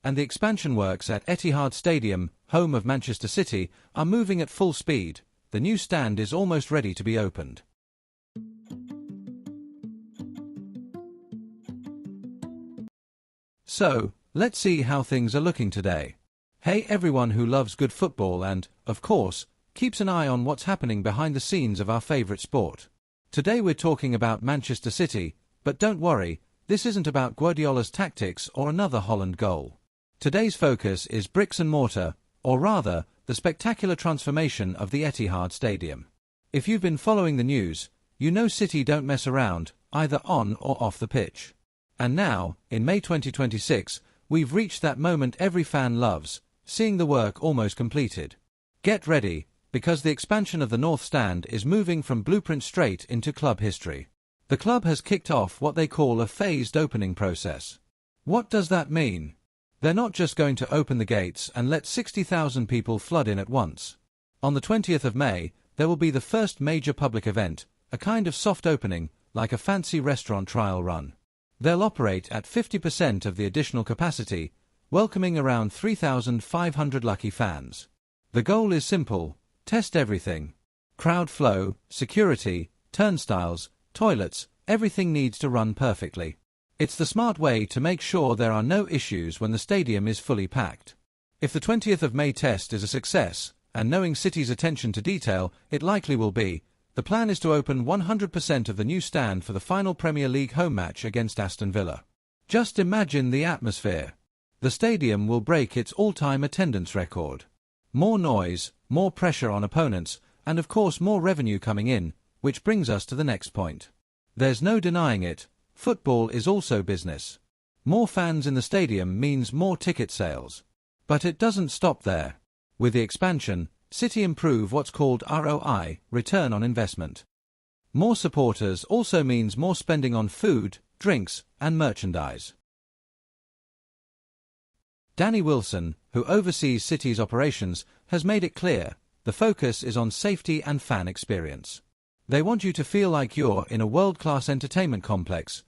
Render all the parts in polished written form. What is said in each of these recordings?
and the expansion works at Etihad Stadium, home of Manchester City, are moving at full speed. The new stand is almost ready to be opened. So, let's see how things are looking today. Hey everyone who loves good football and, of course, keeps an eye on what's happening behind the scenes of our favourite sport. Today we're talking about Manchester City, but don't worry, this isn't about Guardiola's tactics or another Holland goal. Today's focus is bricks and mortar, or rather, the spectacular transformation of the Etihad Stadium. If you've been following the news, you know City don't mess around, either on or off the pitch. And now, in May 2026, we've reached that moment every fan loves, seeing the work almost completed. Get ready, because the expansion of the North Stand is moving from blueprint straight into club history. The club has kicked off what they call a phased opening process. What does that mean? They're not just going to open the gates and let 60,000 people flood in at once. On the 20th of May, there will be the first major public event, a kind of soft opening, like a fancy restaurant trial run. They'll operate at 50% of the additional capacity, welcoming around 3,500 lucky fans. The goal is simple: test everything. Crowd flow, security, turnstiles, toilets, everything needs to run perfectly. It's the smart way to make sure there are no issues when the stadium is fully packed. If the 20th of May test is a success, and knowing City's attention to detail, it likely will be, the plan is to open 100% of the new stand for the final Premier League home match against Aston Villa. Just imagine the atmosphere. The stadium will break its all-time attendance record. More noise, more pressure on opponents, and of course more revenue coming in, which brings us to the next point. There's no denying it, football is also business. More fans in the stadium means more ticket sales. But it doesn't stop there. With the expansion, City improve what's called ROI, return on investment. More supporters also means more spending on food, drinks, and merchandise. Danny Wilson, who oversees City's operations, has made it clear, the focus is on safety and fan experience. They want you to feel like you're in a world-class entertainment complex,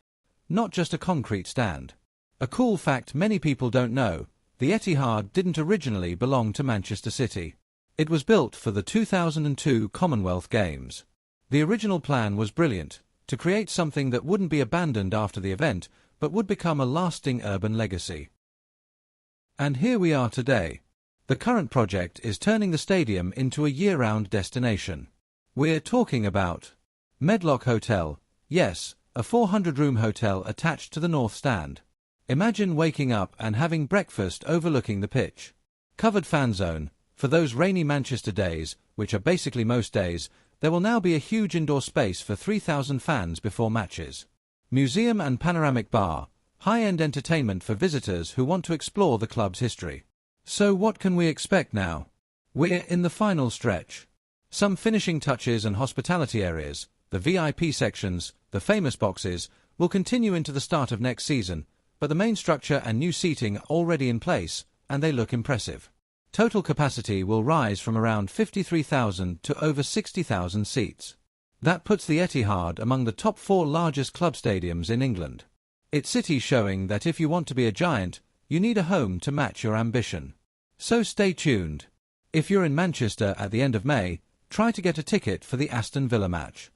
not just a concrete stand. A cool fact many people don't know, the Etihad didn't originally belong to Manchester City. It was built for the 2002 Commonwealth Games. The original plan was brilliant, to create something that wouldn't be abandoned after the event, but would become a lasting urban legacy. And here we are today. The current project is turning the stadium into a year-round destination. We're talking about Medlock Hotel, yes, a 400-room hotel attached to the North Stand. Imagine waking up and having breakfast overlooking the pitch. Covered fan zone, for those rainy Manchester days, which are basically most days, there will now be a huge indoor space for 3,000 fans before matches. Museum and panoramic bar, high-end entertainment for visitors who want to explore the club's history. So what can we expect now? We're in the final stretch. Some finishing touches and hospitality areas, the VIP sections, the famous boxes, will continue into the start of next season, but the main structure and new seating are already in place, and they look impressive. Total capacity will rise from around 53,000 to over 60,000 seats. That puts the Etihad among the top 4 largest club stadiums in England. It's City showing that if you want to be a giant, you need a home to match your ambition. So stay tuned. If you're in Manchester at the end of May, try to get a ticket for the Aston Villa match.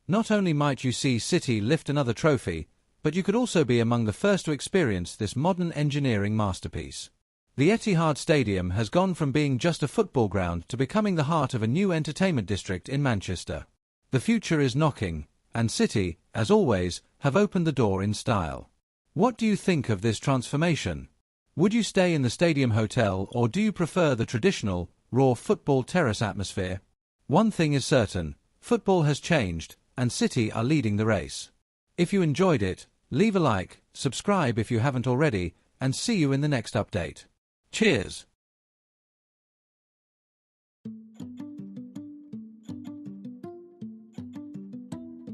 Not only might you see City lift another trophy, but you could also be among the first to experience this modern engineering masterpiece. The Etihad Stadium has gone from being just a football ground to becoming the heart of a new entertainment district in Manchester. The future is knocking, and City, as always, have opened the door in style. What do you think of this transformation? Would you stay in the Stadium Hotel or do you prefer the traditional, raw football terrace atmosphere? One thing is certain, football has changed, and City are leading the race. If you enjoyed it, leave a like, subscribe if you haven't already, and see you in the next update. Cheers!